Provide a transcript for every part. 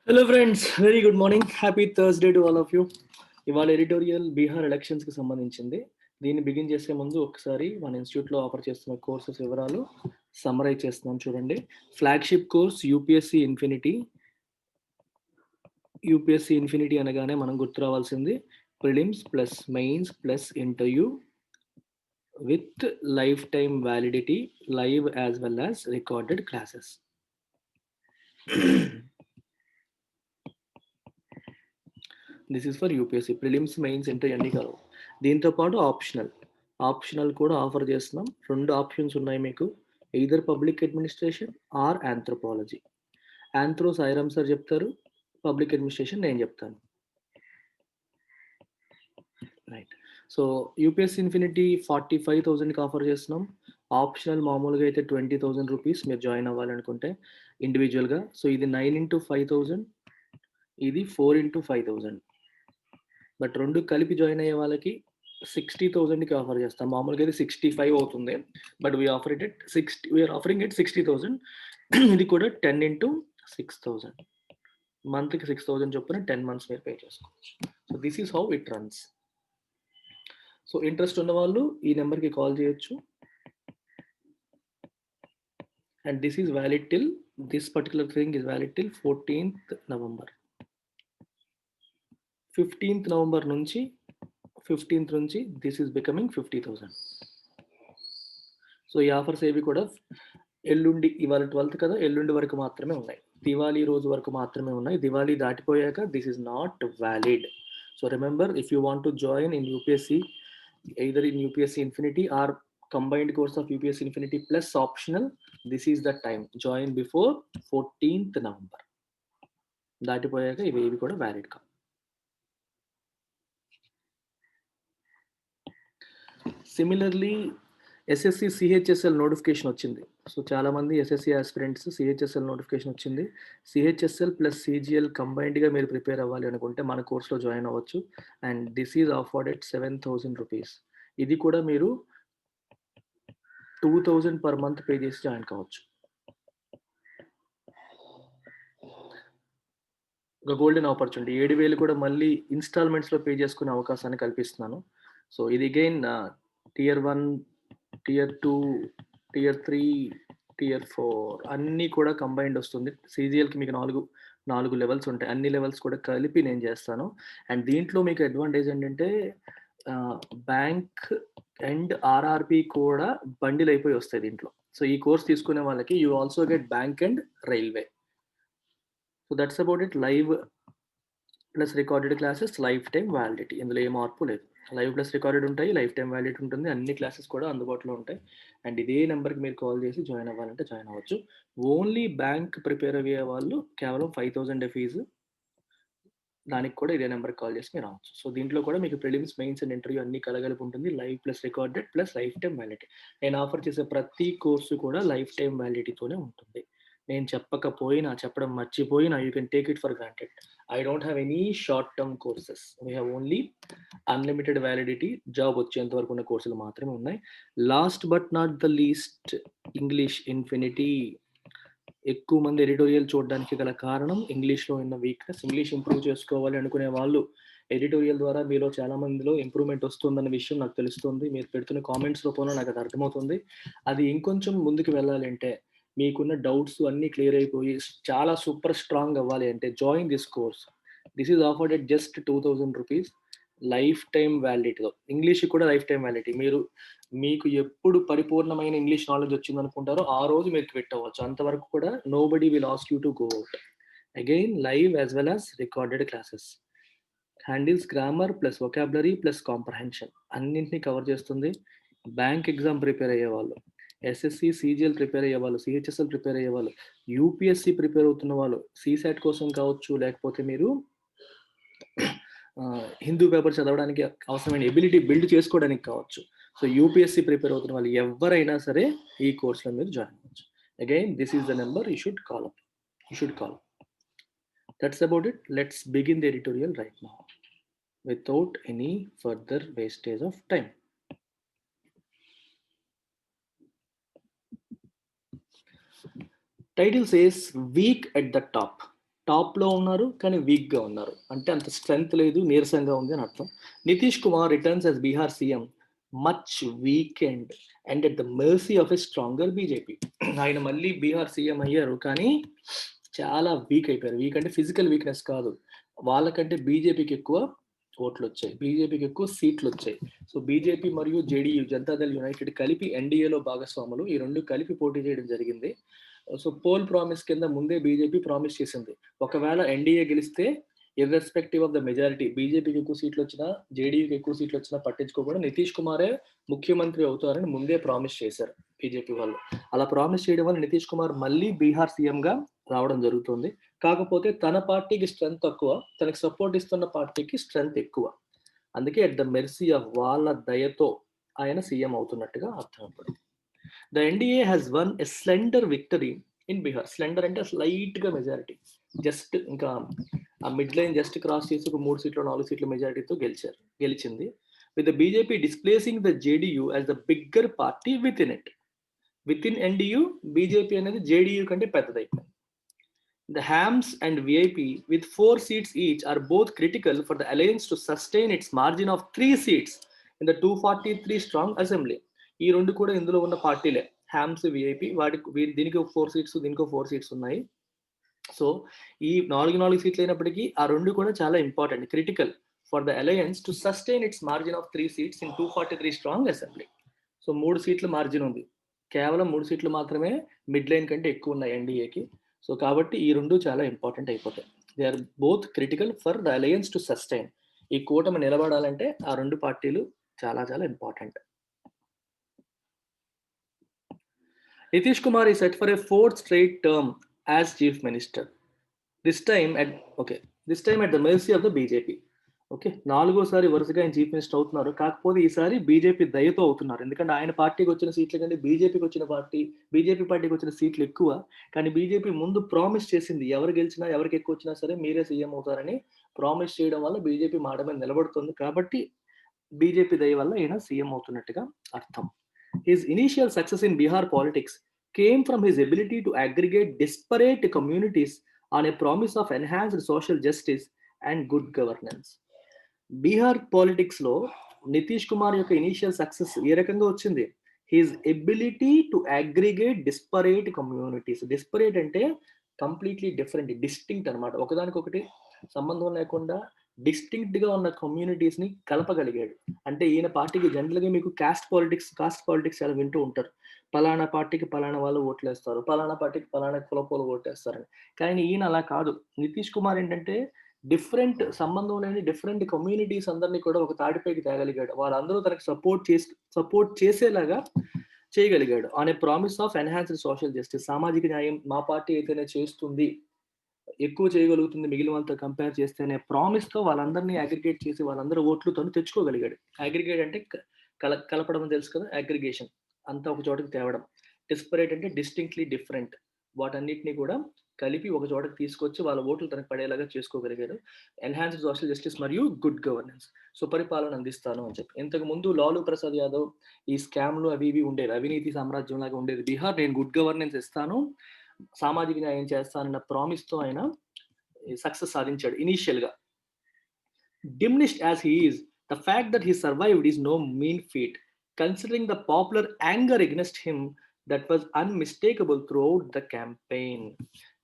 Hello friends, very good morning, happy Thursday to all of you. ఇవాళ editorial Bihar ఎలక్షన్స్కి సంబంధించింది. దీన్ని బిగిన్ చేసే ముందు ఒకసారి మన ఇన్స్టిట్యూట్లో ఆఫర్ చేస్తున్న కోర్సెస్ వివరాలు సమ్మరైజ్ చేస్తున్నాం చూడండి. Flagship course UPSC infinity. UPSC infinity అనగానే మనం గుర్తు రావాల్సింది prelims plus mains plus interview with life time validity, live as well as recorded classes. This is for UPSC prelims mains inter అన్నీ కలవు. దీంతో పాటు ఆప్షనల్ కూడా ఆఫర్ చేస్తున్నాం. 2 ఆప్షన్స్ ఉన్నాయి మీకు, either public administration or anthropology. Anthro Sairam sir చెప్తారు, public administration నేను చెప్తాను. రైట్. సో యూపీఎస్సీ ఇన్ఫినిటీ 45,000కి ఆఫర్ చేస్తున్నాం. ఆప్షనల్ మామూలుగా అయితే 20,000 రూపీస్ మీరు జాయిన్ అవ్వాలనుకుంటే ఇండివిజువల్గా. సో ఇది 9 into 5,000, ఇది 4 into 5,000. బట్ 2 కలిపి జాయిన్ అయ్యే వాళ్ళకి 60,000కి ఆఫర్ చేస్తాం. మామూలుగా అయితే 65 అవుతుంది, బట్ వీఆర్ ఆఫరింగ్ ఇట్ 60,000. ఇది కూడా 10 into 6,000, మంత్కి 6,000 చొప్పున 10 months మీరు పే చేసుకోవచ్చు. So this is how it runs. So interest ఉన్న వాళ్ళు ఈ నెంబర్కి కాల్ చేయొచ్చు. And this is valid till, this particular thing is valid till 14th November. 15th November నుంచి 15th నుంచి దిస్ ఈజ్ బికమింగ్ 50,000. సో ఈ ఆఫర్స్ ఏవి కూడా ఎల్లుండి, ఇవాళ 12th కదా, ఎల్లుండి వరకు మాత్రమే ఉన్నాయి. దివాళీ రోజు వరకు మాత్రమే ఉన్నాయి. దివాళీ దాటిపోయాక this is not valid. So remember, if you want to join in UPSC, either in UPSC infinity or combined course of UPSC Infinity plus optional, this is the time. Join before 14th November. దాటిపోయాక ఇవి కూడా valid కాదు. Similarly SSC CHSL notification వచ్చింది. So చాలామంది SSC aspirants CHSL notification వచ్చింది. CHSL plus CGL కంబైన్డ్గా మీరు prepare అవ్వాలి అనుకుంటే మన కోర్స్లో జాయిన్ అవ్వచ్చు. And this is offered at 7,000 rupees. ఇది కూడా మీరు 2,000 per month పే చేసి జాయిన్ కావచ్చు. ఒక గోల్డెన్ ఆపర్చునిటీ, 7,000 కూడా మళ్ళీ ఇన్స్టాల్మెంట్స్లో పే చేసుకునే అవకాశాన్ని కల్పిస్తున్నాను. సో ఇది again Tier 1, Tier 2, Tier 3, Tier 4 అన్నీ కూడా కంబైన్డ్ వస్తుంది. సిజిఎల్కి మీకు 4 లెవెల్స్ ఉంటాయి. అన్ని లెవెల్స్ కూడా కలిపి నేను చేస్తాను. అండ్ దీంట్లో మీకు అడ్వాంటేజ్ ఏంటంటే బ్యాంక్ అండ్ ఆర్ఆర్బి కూడా బండిల్ అయిపోయి వస్తాయి దీంట్లో. సో ఈ కోర్స్ తీసుకునే వాళ్ళకి you also get bank and railway. So that's about it. Live plus recorded classes, life time validity, ఇందులో ఏ మార్పు లేదు. లైవ్ ప్లస్ రికార్డెడ్ ఉంటాయి, లైఫ్ టైం వ్యాలిడిటీ ఉంటుంది, అన్ని క్లాసెస్ కూడా అందుబాటులో ఉంటాయి. అండ్ ఇదే నెంబర్కి మీరు కాల్ చేసి జాయిన్ అవ్వాలంటే జాయిన్ అవ్వచ్చు. ఓన్లీ బ్యాంక్ ప్రిపేర్ అయ్యే వాళ్ళు కేవలం 5,000 ఫీజు, దానికి కూడా ఇదే నెంబర్కి కాల్ చేసి మీరు రావచ్చు. సో దీంట్లో కూడా మీకు ప్రిలిమ్స్ మెయిన్స్ అండ్ ఇంటర్వ్యూ అన్ని కలగలిపి ఉంటుంది. Live plus recorded plus life time validity. నేను ఆఫర్ చేసే ప్రతి కోర్సు కూడా లైఫ్ టైం వ్యాలిడిటీతోనే ఉంటుంది. నేను చెప్పడం మర్చిపోయినా you can take it for granted. I don't have any short term courses. We have only unlimited validity, job వచ్చేంత వరకు ఉన్న కోర్సులు మాత్రమే ఉన్నాయి. Last but not the least, English infinity. ఎక్కువ మంది ఎడిటోరియల్ చూడడానికి గల కారణం ఇంగ్లీష్లో ఉన్న వీక్నెస్. ఇంగ్లీష్ ఇంప్రూవ్ చేసుకోవాలి అనుకునే వాళ్ళు ఎడిటోరియల్ ద్వారా మీలో చాలా మందిలో ఇంప్రూవ్మెంట్ వస్తుందన్న విషయం నాకు తెలుస్తుంది. మీరు పెడుతున్న కామెంట్స్ రూపంలో నాకు అది అర్థమవుతుంది. అది ఇంకొంచెం ముందుకు వెళ్ళాలి అంటే, మీకున్న డౌట్స్ అన్నీ క్లియర్ అయిపోయి చాలా సూపర్ స్ట్రాంగ్ అవ్వాలి అంటే join this course. This is offered at just 2,000 rupees, life time వ్యాలిడిటీతో. ఇంగ్లీష్ కూడా లైఫ్ టైం వ్యాలిడిటీ. మీకు ఎప్పుడు పరిపూర్ణమైన ఇంగ్లీష్ నాలెడ్జ్ వచ్చింది అనుకుంటారో ఆ రోజు మీరు క్విట్ అవ్వచ్చు. అంతవరకు కూడా nobody will ask you to go out. Again live as well as recorded classes. Handles grammar plus vocabulary plus comprehension అన్నింటినీ కవర్ చేస్తుంది. బ్యాంక్ ఎగ్జామ్ ప్రిపేర్ అయ్యేవాళ్ళు, ఎస్ఎస్సి సిజిఎల్ ప్రిపేర్ అయ్యేవాళ్ళు, సిహెచ్ఎస్ఎల్ ప్రిపేర్ అయ్యేవాళ్ళు, యూపీఎస్సి ప్రిపేర్ అవుతున్న వాళ్ళు, CSAT కోసం కావచ్చు, లేకపోతే మీరు హిందూ పేపర్ చదవడానికి అవసరమైన ఎబిలిటీ బిల్డ్ చేసుకోవడానికి కావచ్చు. సో యూపీఎస్సి ప్రిపేర్ అవుతున్న వాళ్ళు ఎవరైనా సరే ఈ కోర్సులో మీరు జాయిన్ అవ్వచ్చు. Again this is the number you should call. That's about it. Let's begin the editorial right now without any further wastage of time. Title says weak at the top. టాప్‌లో ఉన్నారు. కానీ వీక్‌గా ఉన్నారు. అంటే అంత స్ట్రెంత్ లేదు. నీరసంగా ఉంది అని అర్థం. Nitish Kumar returns as Bihar CM much weakened and at the mercy of a stronger BJP. ఆయన మళ్ళీ బీహార్ సీఎం అయ్యారు. కానీ చాలా వీక్ అయిపోయారు. వీక్ అంటే ఫిజికల్ వీక్‌నెస్ కాదు. వాళ్ళకంటే బీజేపీకి ఎక్కువ ఓట్లొచ్చాయి. బీజేపీకి ఎక్కువ సీట్లొచ్చాయి. సో, బీజేపీ మరియు జేడీయూ జనతాదళ్ యునైటెడ్ కలిపి ఎన్‌డీఏలో భాగస్వాములు. ఈ 2 కలిపి పోటీ చేయడం జరిగింది. సో, పోల్ ప్రామిస్ కింద ముందే బీజేపీ ప్రామిస్ చేసింది. ఒకవేళ ఎన్‌డీఏ గెలిస్తే ఇర్రెస్పెక్టివ్ ఆఫ్ ద మెజారిటీ బీజేపీకి ఎక్కువ సీట్లొచ్చినా, జేడీయూకి ఎక్కువ సీట్లొచ్చినా పట్టించుకోకుండా నితీష్ కుమారే ముఖ్యమంత్రి అవుతారని ముందే ప్రామిస్ చేశారు బీజేపీ వాళ్ళు. అలా ప్రామిస్ చేయడం వల్ల నితీష్ కుమార్ మళ్ళీ బీహార్ సీఎంగా రావడం జరుగుతుంది. కాకపోతే తన పార్టీకి స్ట్రెంత్ తక్కువ. తనకి సపోర్ట్ ఇస్తున్న పార్టీకి స్ట్రెంత్ ఎక్కువ. అందుకే ఎట్ ద మెర్సీ ఆఫ్ వాళ్ళ దయతో ఆయన సీఎం అవుతున్నట్టుగా అర్థం ఇప్పుడు. The NDA has won a slender victory in Bihar. Slender అంటే స్లైట్‌గా మెజారిటీ. జస్ట్ ఇంకా ఆ మిడ్ లైన్ జస్ట్ క్రాస్ చేసి ఒక 3 సీట్లు, 4 సీట్ల మెజారిటీతో గెలిచింది. With the BJP displacing the JDU as the bigger party within it. Within NDA BJP అనేది జేడీయూ కంటే పెద్దదైపోయింది. The Hams and VIP, with 4 seats each, are both critical for the alliance to sustain its margin of 3 seats in the 243 strong assembly. ఈ రెండు కూడా ఇందులో ఉన్న పార్టీలే. హ్యామ్స్, VIP దీనికి 4 seats, దీనికి 4 సీట్స్ ఉన్నాయి. సో ఈ 4 సీట్లు అయినప్పటికీ ఆ రెండు కూడా చాలా important, critical for the alliance to sustain it's margin of 3 seats in 243 strong assembly. So 3 సీట్ల మార్జిన్ ఉంది. కేవలం 3 సీట్లు మాత్రమే మిడ్ లైన్ కంటే ఎక్కువ ఉన్నాయి ఎన్డీఏకి. సో కాబట్టి ఈ రెండు చాలా ఇంపార్టెంట్ అయిపోతాయి. They are both critical for the alliance to sustain. ఈ కూటమి నిలబడాలంటే ఆ రెండు పార్టీలు చాలా చాలా important. Nitish Kumar is set for a 4th straight term as chief minister. This time at the mercy of the BJP. Okay, 4సారి వరుసగా ఆయన చీఫ్ మినిస్టర్ అవుతున్నారు. కాకపోతే ఈసారి బీజేపీ దయతో అవుతున్నారు. ఎందుకంటే ఆయన పార్టీకి వచ్చిన సీట్ల కంటే బీజేపీ పార్టీకి వచ్చిన సీట్లు ఎక్కువ. కానీ బీజేపీ ముందు ప్రామిస్ చేసింది, ఎవరు గెలిచినా ఎవరికి ఎక్కువ వచ్చినా సరే మీరే సీఎం అవుతారని ప్రామిస్ చేయడం వల్ల బీజేపీ మాట మీద నిలబడుతుంది. కాబట్టి బీజేపీ దయ వల్ల ఈయన సీఎం అవుతున్నట్టుగా అర్థం. His initial success in Bihar politics came from his ability to aggregate disparate communities on a promise of enhanced social justice and good governance. Bihar politics లో నితీష్ కుమార్ యొక్క ఇనిషియల్ సక్సెస్ ఏ రకంగా వచ్చింది? His ability to aggregate desperate communities. Desperate అంటే completely different, distinct అనమాట. ఒకదానికొకటి సంబంధం లేకుండా distinct గా ఉన్న కమ్యూనిటీస్ ని కలపగలిగాడు. అంటే ఈయన పార్టీకి జనరల్ గా మీకు కాస్ట్ పాలిటిక్స్ చాలా వింటూ ఉంటారు. పలానా పార్టీకి పలానా వాళ్ళు ఓట్లేస్తారు, పలానా పార్టీకి పలానా కులపోలు ఓటేస్తారని. కానీ ఈయన అలా కాదు. నితీష్ కుమార్ ఏంటంటే డిఫరెంట్, సంబంధం లేని డిఫరెంట్ కమ్యూనిటీస్ అందరినీ కూడా ఒక తాటిపైకి తేగలిగాడు. వాళ్ళందరూ తనకు సపోర్ట్ చేసేలాగా చేయగలిగాడు. On a promise of enhanced social justice. సామాజిక న్యాయం మా పార్టీ అయితేనే చేస్తుంది, ఎక్కువ చేయగలుగుతుంది మిగిలిన వాళ్ళతో కంపేర్ చేస్తే అనే ప్రామిస్ తో వాళ్ళందరినీ అగ్రిగేట్ చేసి వాళ్ళందరూ ఓట్లు తను తెచ్చుకోగలిగాడు. అగ్రిగేట్ అంటే కలపడం తెలుసు కదా, అగ్రిగేషన్ అంతా ఒక చోటకి తేవడం. డిస్పరేట్ అంటే డిస్టింక్ట్లీ డిఫరెంట్, వాటన్నిటిని కూడా కలిపి ఒక చోటకి తీసుకొచ్చి వాళ్ళ ఓట్లు తనకు పడేలాగా చేసుకోగలిగాడు. ఎన్హాన్స్డ్ సోషల్ జస్టిస్ మరియు గుడ్ గవర్నెన్స్, సుపరిపాలన అందిస్తాను అని చెప్పి. ఇంతకు ముందు లాలూ ప్రసాద్ యాదవ్ ఈ స్కామ్లు అవి ఇవి ఉండేది, అవినీతి సామ్రాజ్యం లాగా ఉండేది బీహార్. నేను గుడ్ గవర్నెన్స్ ఇస్తాను, సామాజిక న్యాయం చేస్తానన్న ప్రామిస్ తో ఆయన సక్సెస్ సాధించాడు ఇనీషియల్ గా. Diminished as he is, the fact that he survived is no mean feat, considering the popular anger against him that was unmistakable throughout the campaign.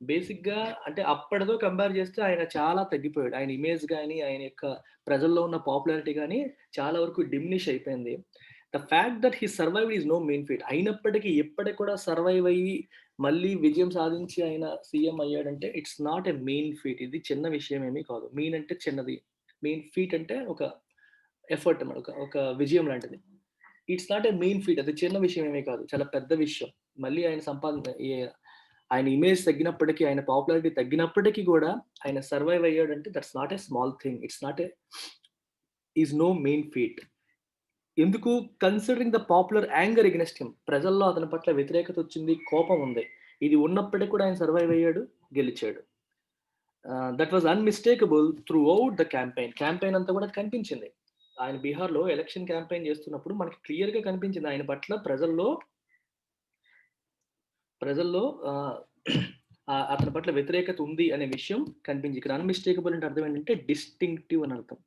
Basic గా అంటే అప్పటితో compare చేస్తే ఆయన చాలా తగ్గిపోయాడు. ఆయన ఇమేజ్ కానీ ఆయన యొక్క ప్రజల్లో ఉన్న పాపులారిటీ కానీ చాలా వరకు డిమినిష్ అయిపోయింది. The fact that he survive is no mean feat. అయినప్పటికీ ఎప్పటికి కూడా సర్వైవ్ అయ్యి మళ్ళీ విజయం సాధించి ఆయన సీఎం అయ్యాడంటే it's not a mean feat. ఇది చిన్న విషయం ఏమీ కాదు. మెయిన్ అంటే చిన్నది, మెయిన్ ఫీట్ అంటే ఒక ఎఫర్ట్ అన్నమాట, ఒక విజయం లాంటిది. It's not a mean feet, అది చిన్న విషయం ఏమీ కాదు, చాలా పెద్ద విషయం. మళ్ళీ ఆయన ఇమేజ్ తగ్గినప్పటికీ, ఆయన పాపులారిటీ తగ్గినప్పటికీ కూడా ఆయన సర్వైవ్ అయ్యాడంటే that's not a small thing. It's not a is no mean feat. ఎందుకు? Considering the popular anger against him. ప్రజల్లో అతని పట్ల వ్యతిరేకత వచ్చింది, కోపం ఉంది. ఇది ఉన్నప్పటికీ కూడా ఆయన సర్వైవ్ అయ్యాడు, గెలిచాడు. That was unmistakable throughout the campaign అంతా కూడా కనిపించింది. ఆయన బీహార్లో ఎలక్షన్ క్యాంపెయిన్ చేస్తున్నప్పుడు మనకి క్లియర్ గా కనిపించింది ఆయన పట్ల ప్రజల్లో అతని పట్ల వ్యతిరేకత ఉంది అనే విషయం కనిపించి, ఇక్కడ అన్‌మిస్టేకబుల్ అంటే అర్థం ఏంటంటే డిస్టింక్టివ్ అని అర్థం.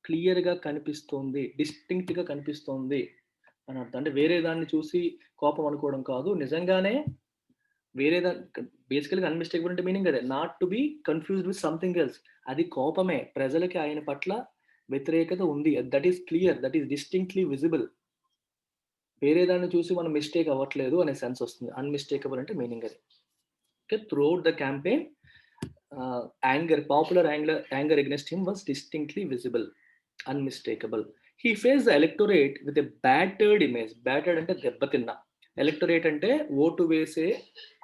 క్లియర్‌గా కనిపిస్తోంది, డిస్టింక్ట్‌గా కనిపిస్తోంది అని అర్థం. అంటే వేరే దాన్ని చూసి కోపం అనుకోవడం కాదు. నిజంగానే వేరే బేసికల్‌గా అన్‌మిస్టేకబుల్ అంటే మీనింగ్ అదే. Not to be confused with something else. అది కోపమే. ప్రజలకి ఆయన పట్ల వ్యతిరేకత ఉంది. That is clear. That is distinctly visible. వేరే దాన్ని చూసి మనం మిస్టేక్ అవ్వట్లేదు అనే సెన్స్ వస్తుంది. అన్‌మిస్టేకబుల్ అంటే మీనింగ్ అది. Okay. Throughout the campaign anger against him was distinctly visible, unmistakable. He faced the electorate with a battered image. Battered అంటే దెబ్బతిన్న. ఎలక్టరేట్ అంటే ఓటు వేసే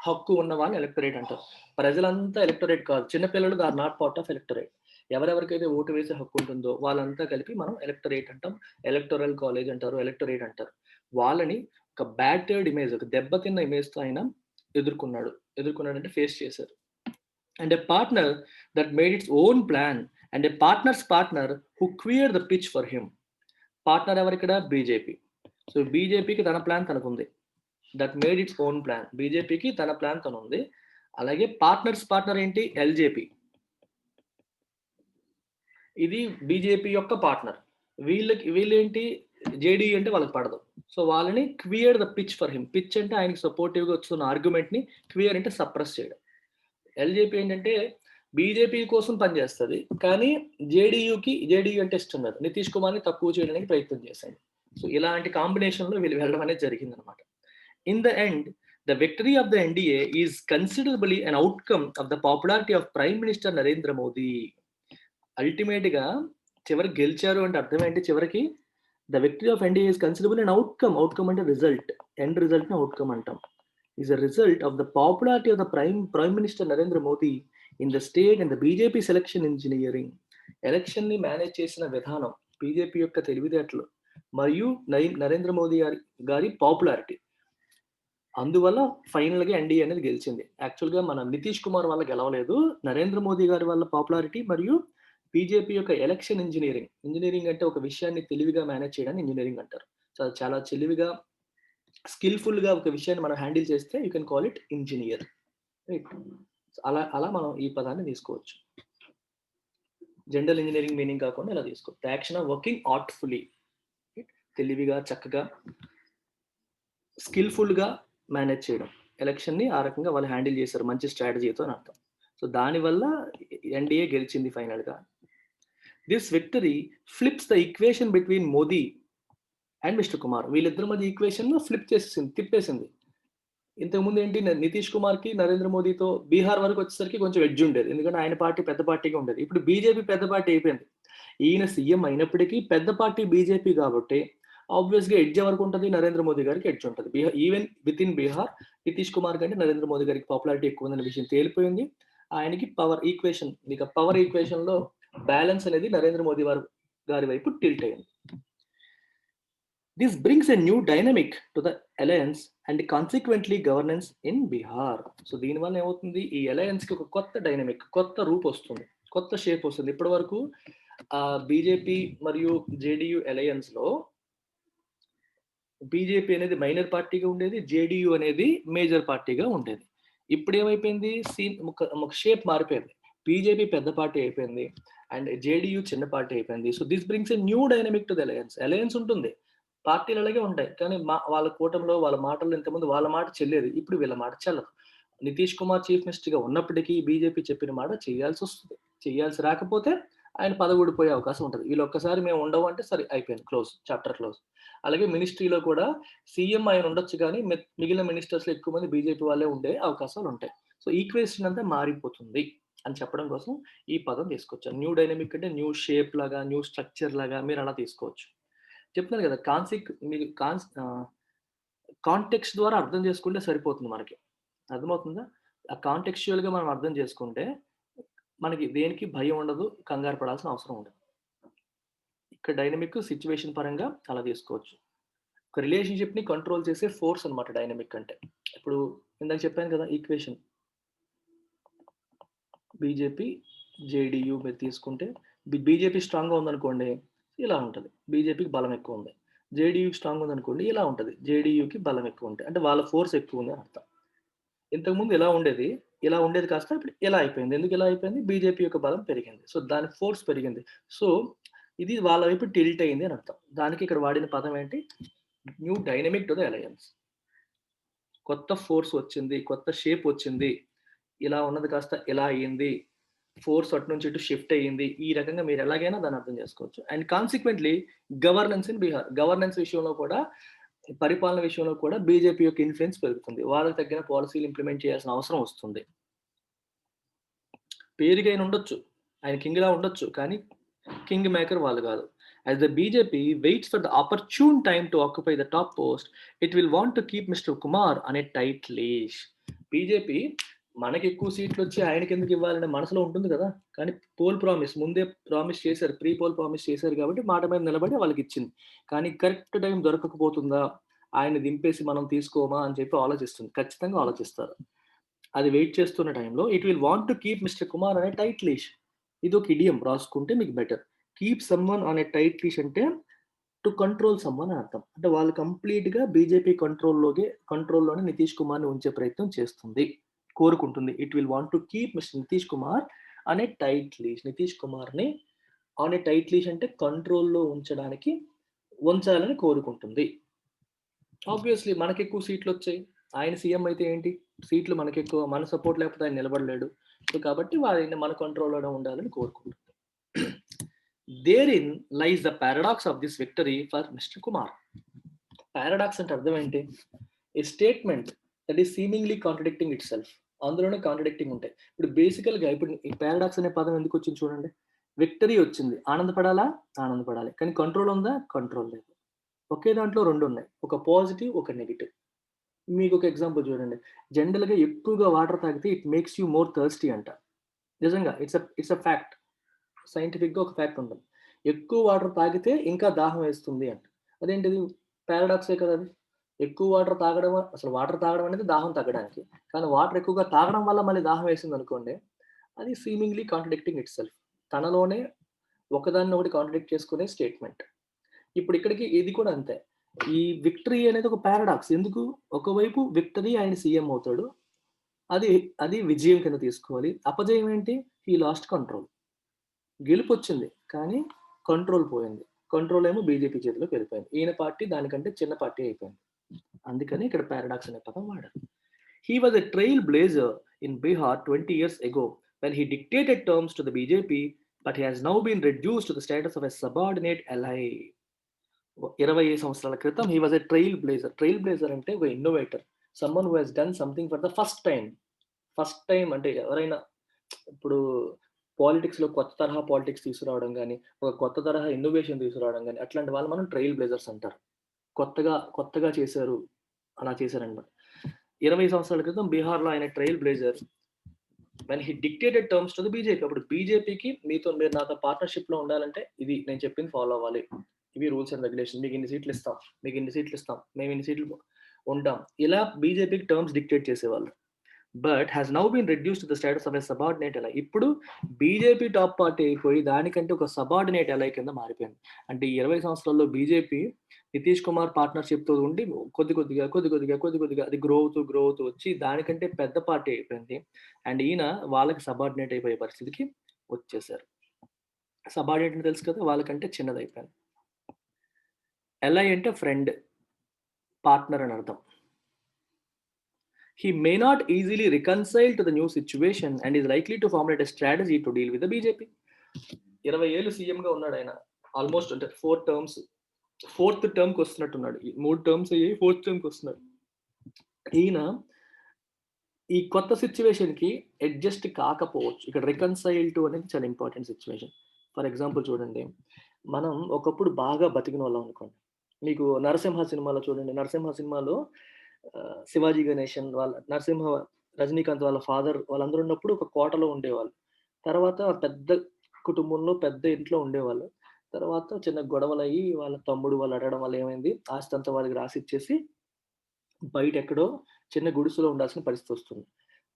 హక్కు ఉన్న వాళ్ళని ఎలక్టరేట్ అంటారు. ప్రజలంతా ఎలక్టరేట్ కాదు. చిన్నపిల్లలు are not part of electorate. ఎవరెవరికైతే ఓటు వేసే హక్కు ఉంటుందో వాళ్ళంతా కలిపి మనం ఎలక్టరేట్ అంటాం. ఎలక్టోరల్ కాలేజ్ అంటారు, ఎలక్టరేట్ అంటారు. వాళ్ళని ఒక బ్యాటర్డ్ ఇమేజ్, ఒక దెబ్బతిన్న ఇమేజ్తో ఆయన ఎదుర్కొన్నాడంటే ఫేస్ చేశారు. And a partner that made its own plan, and a partner's partner who cleared the pitch for him. Partner ఎవరు ఇక్కడ? బీజేపీ. సో బీజేపీకి తన ప్లాన్ తనకుంది. That made its own plan. బీజేపీకి తన ప్లాన్ తనుంది. అలాగే పార్ట్నర్ ఏంటి? ఎల్జేపీ. ఇది బీజేపీ యొక్క పార్ట్నర్. వీళ్ళేంటి? జేడీ అంటే వాళ్ళకి పడదు. సో వాళ్ళని clear the pitch for him. Pitch అంటే ఆయనకి సపోర్టివ్గా వస్తున్న ఆర్గ్యుమెంట్ ని క్లియర్ అంటే సప్రెస్ చేయడం. ఎల్జేపీ ఏంటంటే బీజేపీ కోసం పనిచేస్తుంది, కానీ జేడీయూ అంటే ఇష్టం లేదు. నితీష్ కుమార్ని తక్కువ చేయడానికి ప్రయత్నం చేశాడు. సో ఇలాంటి కాంబినేషన్లో వీళ్ళు వెళ్ళడం అనేది జరిగింది అనమాట. In the end the victory of the NDA is considerably an outcome of the popularity of prime minister Narendra Modi. Ultimate గా చివరికి గెలిచారు అంటే అర్థం ఏంటి? చివరికి the victory of NDA is considerable and outcome అంటే రిజల్ట్. ఎండ్ రిజల్ట్ ని అవుట్కమ్ అంటాం. is a result of the popularity of the Prime Minister Narendra Modi in the state and the BJP selection engineering. Election ని manage చేసిన విధానం, BJP యొక్క తెలివితేటలు మరియు నరేంద్ర మోదీ గారి పాపులారిటీ, అందువల్ల ఫైనల్ గా ఎన్డీఏ అనేది గెలిచింది. యాక్చువల్ గా మన నితీష్ కుమార్ వల్ల గెలవలేదు, నరేంద్ర మోదీ గారి వల్ల పాపులారిటీ మరియు బీజేపీ యొక్క ఎలక్షన్ ఇంజనీరింగ్ అంటే ఒక విషయాన్ని తెలివిగా మేనేజ్ చేయడానికి ఇంజనీరింగ్ అంటారు. చాలా తెలివిగా స్కిల్ఫుల్ గా ఒక విషయాన్ని మనం హ్యాండిల్ చేస్తే you can call it engineer. Right. అలా మనం ఈ పదాన్ని తీసుకోవచ్చు. జనరల్ ఇంజనీరింగ్ మీనింగ్ కాకుండా ఇలా తీసుకోవచ్చు. ద యాక్షన్ ఆఫ్ వర్కింగ్ ఆర్ట్ఫుల్లీ, తెలివిగా చక్కగా స్కిల్ఫుల్ గా మేనేజ్ చేయడం. ఎలక్షన్ ని ఆ రకంగా వాళ్ళు హ్యాండిల్ చేశారు మంచి స్ట్రాటజీతో అని అర్థం. సో దానివల్ల ఎన్డీఏ గెలిచింది ఫైనల్ గా. This victory flips the equation between Modi and mister Kumar. వీళ్ళిద్దరి మధ్య ఈక్వేషన్ ఫ్లిప్ చేసేసింది, తిప్పేసింది. ఇంతకుముందు ఏంటి? నితీష్ కుమార్ కి నరేంద్ర మోదీతో బీహార్ వరకు వచ్చేసరికి కొంచెం ఎడ్జ్ ఉండేది, ఎందుకంటే ఆయన పార్టీ పెద్ద పార్టీగా ఉండేది. ఇప్పుడు బీజేపీ పెద్ద పార్టీ అయిపోయింది. ఈయన సీఎం అయినప్పటికీ పెద్ద పార్టీ బీజేపీ కాబట్టి ఆబ్వియస్ గా ఎడ్జ్ ఎవరికి ఉంటుంది? నరేంద్ర మోదీ గారికి ఎడ్జ్ ఉంటుంది. Even with in Bihar Nitish Kumar కంటే నరేంద్ర మోదీ గారికి పాపులారిటీ ఎక్కువ ఉందనే విషయం తేలిపోయింది. ఆయనకి పవర్ ఈక్వేషన్ లో బ్యాలెన్స్ అనేది నరేంద్ర మోదీ గారి వైపు టిల్ట్ అయింది. This brings a new dynamic to the alliance and consequently governance in Bihar. So దీనివల్ల ఏమవుతుంది? ఈ అలయన్స్ కి ఒక కొత్త డైనమిక్, కొత్త రూపు వస్తుంది, కొత్త షేప్ వస్తుంది. ఇప్పటి వరకు బీజేపీ మరియు జేడీయూ అలయన్స్ లో బీజేపీ అనేది మైనర్ పార్టీగా ఉండేది, జేడీయూ అనేది మేజర్ పార్టీగా ఉండేది. ఇప్పుడు ఏమైపోయింది? ఒక షేప్ మారిపోయింది. బీజేపీ పెద్ద పార్టీ అయిపోయింది అండ్ జేడీయూ చిన్న పార్టీ అయిపోయింది. So this brings a new dynamic to the alliance ఉంటుంది, పార్టీలు అలాగే ఉంటాయి, కానీ వాళ్ళ కూటమిలో వాళ్ళ మాటల్లో ఇంతకుముందు వాళ్ళ మాట చెల్లేది, ఇప్పుడు వీళ్ళ మాట చెల్లదు. నితీష్ కుమార్ చీఫ్ మినిస్టర్ గా ఉన్నప్పటికీ బీజేపీ చెప్పిన మాట చేయాల్సి వస్తుంది. చేయాల్సి రాకపోతే ఆయన పదవి అవకాశం ఉంటుంది. వీళ్ళు ఒక్కసారి మేము ఉండవు అంటే సరే, అయిపోయింది, చాప్టర్ క్లోజ్. అలాగే మినిస్ట్రీలో కూడా సీఎం ఆయన ఉండొచ్చు, కానీ మిగిలిన మినిస్టర్స్ లో ఎక్కువ మంది బీజేపీ వాళ్ళే ఉండే అవకాశాలు ఉంటాయి. సో ఈక్వేషన్ అంతా మారిపోతుంది అని చెప్పడం కోసం ఈ పదం తీసుకొచ్చారు. న్యూ డైనమిక్ అంటే న్యూ షేప్ లాగా, న్యూ స్ట్రక్చర్ లాగా మీరు అలా తీసుకోవచ్చు. చెప్తున్నాను కదా, మీకు కాంటెక్స్ట్ ద్వారా అర్థం చేసుకుంటే సరిపోతుంది. మనకి అర్థమవుతుందా? ఆ కాంటెక్చువల్ గా మనం అర్థం చేసుకుంటే మనకి దేనికి భయం ఉండదు, కంగారు పడాల్సిన అవసరం ఉండదు. ఇక్కడ డైనమిక్ సిచ్యువేషన్ పరంగా అలా తీసుకోవచ్చు. ఒక రిలేషన్షిప్ ని కంట్రోల్ చేసే ఫోర్స్ అనమాట డైనమిక్ అంటే. ఇప్పుడు ఇందాక చెప్పాను కదా ఈక్వేషన్, బీజేపీ జేడీయూ మీరు తీసుకుంటే బీజేపీ స్ట్రాంగ్ గా ఉందనుకోండి, ఇలా ఉంటుంది, బీజేపీకి బలం ఎక్కువ ఉంది. జేడీయూ స్ట్రాంగ్ ఉంది అనుకోండి, ఇలా ఉంటుంది, జేడీయూకి బలం ఎక్కువ ఉంటుంది, అంటే వాళ్ళ ఫోర్స్ ఎక్కువ ఉంది అని అర్థం. ఇంతకుముందు ఇలా ఉండేది, ఇలా ఉండేది కాస్త ఇప్పుడు ఇలా అయిపోయింది. ఎందుకు ఇలా అయిపోయింది? బీజేపీ యొక్క బలం పెరిగింది. సో, దాని ఫోర్స్ పెరిగింది. సో, ఇది వాళ్ళ వైపు టిల్ట్ అయింది అని అర్థం. దానికి ఇక్కడ వాడిన పదం ఏంటి? New dynamic to the alliance. కొత్త ఫోర్స్ వచ్చింది. కొత్త షేప్ వచ్చింది. ఇలా ఉన్నది కాస్త ఇలా అయింది. ఫోర్స్ అటు నుంచి ఇటు షిఫ్ట్ అయ్యింది. ఈ రకంగా మీరు ఎలాగైనా దాన్ని అర్థం చేసుకోవచ్చు. And consequently governance in Bihar. Governance విషయంలో కూడా, పరిపాలన విషయంలో కూడా బీజేపీ యొక్క ఇన్‌ఫ్లూయెన్స్ పెరుగుతుంది. వాళ్ళకి తగ్గిన పాలిసీలు ఇంప్లిమెంట్ చేయాల్సిన అవసరం వస్తుంది. పేరుకి ఆయన ఉండొచ్చు. ఆయన కింగ్‌లా ఉండొచ్చు. కానీ కింగ్ మేకర్ వాళ్ళు కాదు. As the BJP waits for the opportune time to occupy the top post, it will want to keep Mr. Kumar on a tight leash. BJP మనకి ఎక్కువ సీట్లు వచ్చి ఆయనకి ఎందుకు ఇవ్వాలనే మనసులో ఉంటుంది కదా. కానీ పోల్ ప్రామిస్ ముందే ప్రామిస్ చేశారు. ప్రీ పోల్ ప్రామిస్ చేశారు కాబట్టి మాట మీద నిలబడి వాళ్ళకి ఇచ్చింది. కానీ కరెక్ట్ టైం దొరకకపోతుందా? ఆయన దింపేసి మనం తీసుకోమా అని చెప్పి ఆలోచిస్తుంది. ఖచ్చితంగా ఆలోచిస్తారు. అది వెయిట్ చేస్తున్న టైంలో it will want to keep Mr Kumar అనే టైట్ లీష్. ఇది ఒక ఇడియం రాసుకుంటే మీకు better. Keep someone on a tight leash అంటే టు కంట్రోల్ సమ్‌వన్ అని అర్థం. అంటే వాళ్ళు కంప్లీట్‌గా బీజేపీ కంట్రోల్‌లోనే నితీష్ కుమార్‌ని ఉంచే ప్రయత్నం చేస్తుంది. కోరుకుంటుంది. It will want to keep mister Nitish Kumar అనే టైట్ లీష్. నితీష్ కుమార్‌ని ఆన్ ఎ టైట్ లీష్ అంటే కంట్రోల్‌లో ఉంచాలని కోరుకుంటుంది. ఆబ్వియస్లీ మనకెక్కువ సీట్లొచ్చాయి. ఆయన సీఎం అయితే ఏంటి? సీట్లు మనకెక్కువ. మన సపోర్ట్ లేకపోతే ఆయన నిలబడలేడు. సో, కాబట్టి ఆయన మన కంట్రోల్‌లోనే ఉండాలని కోరుకుంటుంది. Therein lies the paradox of this victory for Mr Kumar. Paradox అంటే అర్థం ఏంటి? A statement that is seemingly contradicting itself. అందులోనే కాంట్రడిక్టింగ్ ఉంటాయి. ఇప్పుడు బేసికల్‌గా ఇప్పుడు ఈ పారాడాక్స్ అనే పదం ఎందుకు వచ్చింది చూడండి. విక్టరీ వచ్చింది. ఆనందపడాలా? ఆనందపడాలి. కానీ కంట్రోల్ ఉందా? కంట్రోల్ లేదు. ఒకే దాంట్లో 2 ఉన్నాయి. ఒక పాజిటివ్, ఒక నెగెటివ్. మీకొక ఎగ్జాంపుల్ చూడండి. జనరల్‌గా ఎక్కువగా వాటర్ తాగితే it makes you more thirsty అంట. నిజంగా ఇట్స్ ఎ ఫ్యాక్ట్. సైంటిఫిక్‌గా ఒక ఫ్యాక్ట్ ఉంటుంది. ఎక్కువ వాటర్ తాగితే ఇంకా దాహం వేస్తుంది అంట. అదేంటిది? పారాడాక్సే కదా అది. ఎక్కువ వాటర్ తాగడం అసలు వాటర్ తాగడం అనేది దాహం తగ్గడానికి. కానీ వాటర్ ఎక్కువగా తాగడం వల్ల మళ్ళీ దాహం వేసిందనుకోండి, అది సీమింగ్లీ కాంట్రడిక్టింగ్ ఇట్‌సెల్ఫ్. తనలోనే ఒకదాన్ని ఒకటి కాంట్రడిక్ట్ చేసుకునే స్టేట్మెంట్. ఇప్పుడు ఇక్కడికి ఇది కూడా అంతే. ఈ విక్టరీ అనేది ఒక పారాడాక్స్. ఎందుకు? ఒకవైపు విక్టరీ ఆయన సీఎం అవుతాడు. అది అది విజయం కింద తీసుకోవాలి. అపజయం ఏంటి? He lost control. గెలుపొచ్చింది. కానీ కంట్రోల్ పోయింది. కంట్రోల్ ఏమో బీజేపీ చేతిలోకి వెళ్ళిపోయింది. ఈయన పార్టీ దానికంటే చిన్న పార్టీ అయిపోయింది. అందుకని ఇక్కడ పారాడాక్స్ అనే పదం వాడారు. He was a trailblazer in Bihar 20 years ago when he dictated terms to the BJP, but he has now been reduced to the status of a subordinate ally. 25 సంవత్సరాల క్రితం he was a trailblazer. Trailblazer అంటే ఒక innovator. Someone who has done something for the first time. First time అంటే ఎవరైనా ఇప్పుడు పాలిటిక్స్‌లో కొత్త తరహా పాలిటిక్స్ తీసుకురావడం గాని, ఒక కొత్త తరహా ఇన్నోవేషన్ తీసుకురావడం గాని, అట్లాంటి వాళ్ళు మనం ట్రైల్ బ్లేజర్స్ అంటారు. కొత్తగా చేశారు. అలా చేశారనమాట. 20 సంవత్సరాల క్రితం బీహార్‌లో ఆయన trailblazer. When he dictated terms to the BJP. అప్పుడు బీజేపీకి మీరు నాతో పార్ట్నర్‌షిప్‌లో ఉండాలంటే ఇది నేను చెప్పింది ఫాలో అవ్వాలి. ఇవి రూల్స్ అండ్ రెగ్యులేషన్స్. మీకు ఇన్ని సీట్లు ఇస్తాం. మీకు ఇన్ని సీట్లు ఇస్తాం. మేము ఇన్ని సీట్లు ఉంటాం. ఇలా బీజేపీకి టర్మ్స్ డిక్టేట్ చేసేవాళ్ళు. But has now been reduced to the status of a subordinate ally. ఇప్పుడు బీజేపీ టాప్ పార్టీ అయిపోయి దానికంటే ఒక సబార్డినేట్ అలై కింద మారిపోయింది. అంటే ఈ 20 సంవత్సరాల్లో బీజేపీ నితీష్ కుమార్ పార్ట్నర్‌షిప్‌తో ఉండి కొద్ది కొద్దిగా అది గ్రో అవుతూ వచ్చి దానికంటే పెద్ద పార్టీ అయిపోయింది. అండ్ ఈయన వాళ్ళకి సబార్డినేట్ అయిపోయే పరిస్థితికి వచ్చేసారు. సబార్డినేట్ అంటే తెలుసు కదా! వాళ్ళకంటే చిన్నదయిపోయింది. ఎలై అంటే ఫ్రెండ్, పార్ట్నర్ అని అర్థం. He may not easily reconcile to the new situation and is likely to formulate a strategy to deal with the BJP. 20 ఏళ్ళు సీఎంగా ఉన్నాడు ఆయన. ఆల్మోస్ట్ అంటే 4 టర్మ్స్. 4th టర్మ్‌కి వస్తున్నట్టున్నాడు. 3 టర్మ్స్ అయ్యాయి. 4th టర్మ్‌కి వస్తున్నాడు. ఈయన ఈ కొత్త సిట్యుయేషన్‌కి అడ్జస్ట్ కాకపోవచ్చు. ఇక్కడ రికన్సైల్ టు అనేది చాలా ఇంపార్టెంట్ సిట్యుయేషన్. ఫర్ ఎగ్జాంపుల్ చూడండి. మనం ఒకప్పుడు బాగా బతికినోళ్ళం అనుకోండి. మీకు 'నరసింహ' సినిమాలో చూడండి. 'నరసింహ' సినిమాలో శివాజీ గణేషన్ రజనీకాంత్ వాళ్ళ ఫాదర్ వాళ్ళందరూ ఉన్నప్పుడు ఒక కోటలో ఉండేవాళ్ళు. తర్వాత పెద్ద కుటుంబంలో పెద్ద ఇంట్లో ఉండేవాళ్ళు. తర్వాత చిన్న గొడవలయ్యి వాళ్ళ తమ్ముడు వాళ్ళు అడగడం వల్ల ఏమైంది? ఆస్తంతా వాళ్ళకి రాసిచ్చేసి బయటెక్కడో చిన్న గుడిసెలో ఉండాల్సిన పరిస్థితొస్తుంది.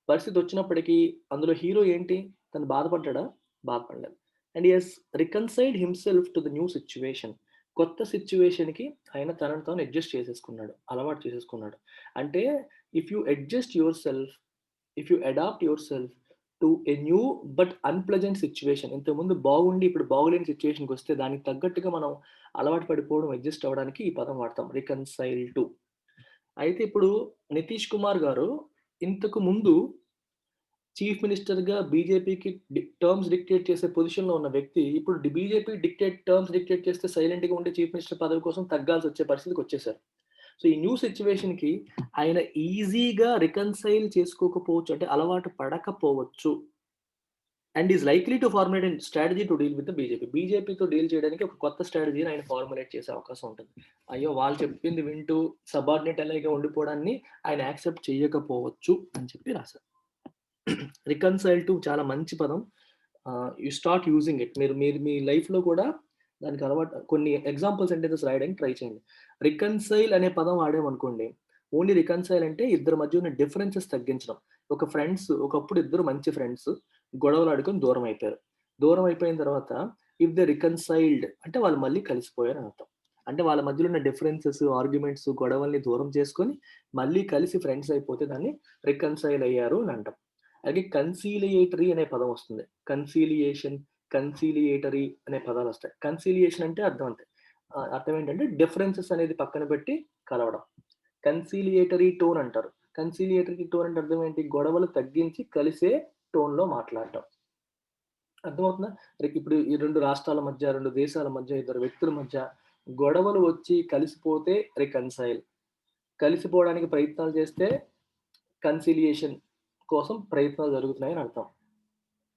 పరిస్థితొచ్చినప్పటికీ అందులో హీరో ఏంటి? తను బాధపడ్డాడా? బాధపడలేదు. And he has reconciled himself to the new situation. కొత్త సిట్యుయేషన్‌కి ఆయన తనను తాను అడ్జస్ట్ చేసేసుకున్నాడు. అలవాటు చేసేసుకున్నాడు. అంటే if you adjust yourself if you adapt yourself to a new but unpleasant situation, ఇంతకుముందు బాగుండి ఇప్పుడు బాగులేని సిచ్యువేషన్కి వస్తే దానికి తగ్గట్టుగా మనం అలవాటు పడిపోవడం, అడ్జస్ట్ అవ్వడానికి ఈ పదం వాడతాం, రికన్సైల్ టు. అయితే ఇప్పుడు నితీష్ కుమార్ గారు ఇంతకు ముందు చీఫ్ మినిస్టర్‌గా బీజేపీకి టర్మ్స్ డిక్టేట్ చేసే పొజిషన్‌లో ఉన్న వ్యక్తి, ఇప్పుడు బీజేపీ టర్మ్స్ డిక్టేట్ చేస్తే సైలెంట్‌గా ఉండి చీఫ్ మినిస్టర్ పదవి కోసం తగ్గాల్సొచ్చే పరిస్థితికొచ్చేసారు. సో, ఈ న్యూ సిట్యుయేషన్‌కి ఆయన ఈజీగా రికన్సైల్ చేసుకోకపోవచ్చు. అంటే అలవాటు పడకపోవచ్చు. And is likely to formulate an strategy to deal with the BJP. బీజేపీతో డీల్ చేయడానికి ఒక కొత్త స్ట్రాటజీని ఆయన ఫార్ములేట్ చేసే అవకాశం ఉంటుంది. అయ్యో! వాళ్ళు చెప్పింది వింటూ సబార్డినేట్ అలాగే ఉండిపోవడాన్ని ఆయన యాక్సెప్ట్ చేయకపోవచ్చు అని చెప్పి రాశారు. రికన్సైల్ టు చాలా మంచి పదం. You start using it. మీరు మీరు మీ లైఫ్‌లో కూడా దానికి అలవాటు కొన్ని ఎగ్జాంపుల్ సెంటెన్సెస్ రాయడానికి ట్రై చేయండి. రికన్సైల్ అనే పదం వాడామనుకోండి. ఓన్లీ రికన్సైల్ అంటే ఇద్దరి మధ్య ఉన్న డిఫరెన్సెస్ తగ్గించడం. ఒకప్పుడు ఇద్దరు మంచి ఫ్రెండ్స్ గొడవలాడుకొని దూరం అయిపోయారు. దూరం అయిపోయిన తర్వాత ఇఫ్ దే రికన్సైల్డ్ అంటే వాళ్ళు మళ్ళీ కలిసిపోయారని అర్థం. అంటే వాళ్ళ మధ్యలో ఉన్న డిఫరెన్సెస్, ఆర్గ్యుమెంట్స్, గొడవల్ని దూరం చేసుకొని మళ్ళీ కలిసి ఫ్రెండ్స్ అయిపోతే దాన్ని రికన్సైల్ అయ్యారు అని అంటాం. అలాగే కన్సీలియేటరీ అనే పదం వస్తుంది. కన్సీలియేషన్, కన్సీలియేటరీ అనే పదాలొస్తాయి. కన్సీలియేషన్ అంటే అర్థం అంతే. అర్థం ఏంటంటే డిఫరెన్సెస్ అనేది పక్కన పెట్టి కలవడం. కన్సీలియేటరీ టోన్ అంటారు. కన్సీలియేటరీ టోన్ అంటే అర్థం ఏంటి? గొడవలు తగ్గించి కలిసే టోన్‌లో మాట్లాడటం. అర్థమవుతుందా? ఇప్పుడు ఈ 2 రాష్ట్రాల మధ్య, 2 దేశాల మధ్య, ఇద్దరు వ్యక్తుల మధ్య గొడవలు వచ్చి కలిసిపోతే రికన్సైల్. కలిసిపోవడానికి ప్రయత్నాలు చేస్తే కన్సీలియేషన్ కోసం ప్రయత్నాలు జరుగుతున్నాయని అర్థం.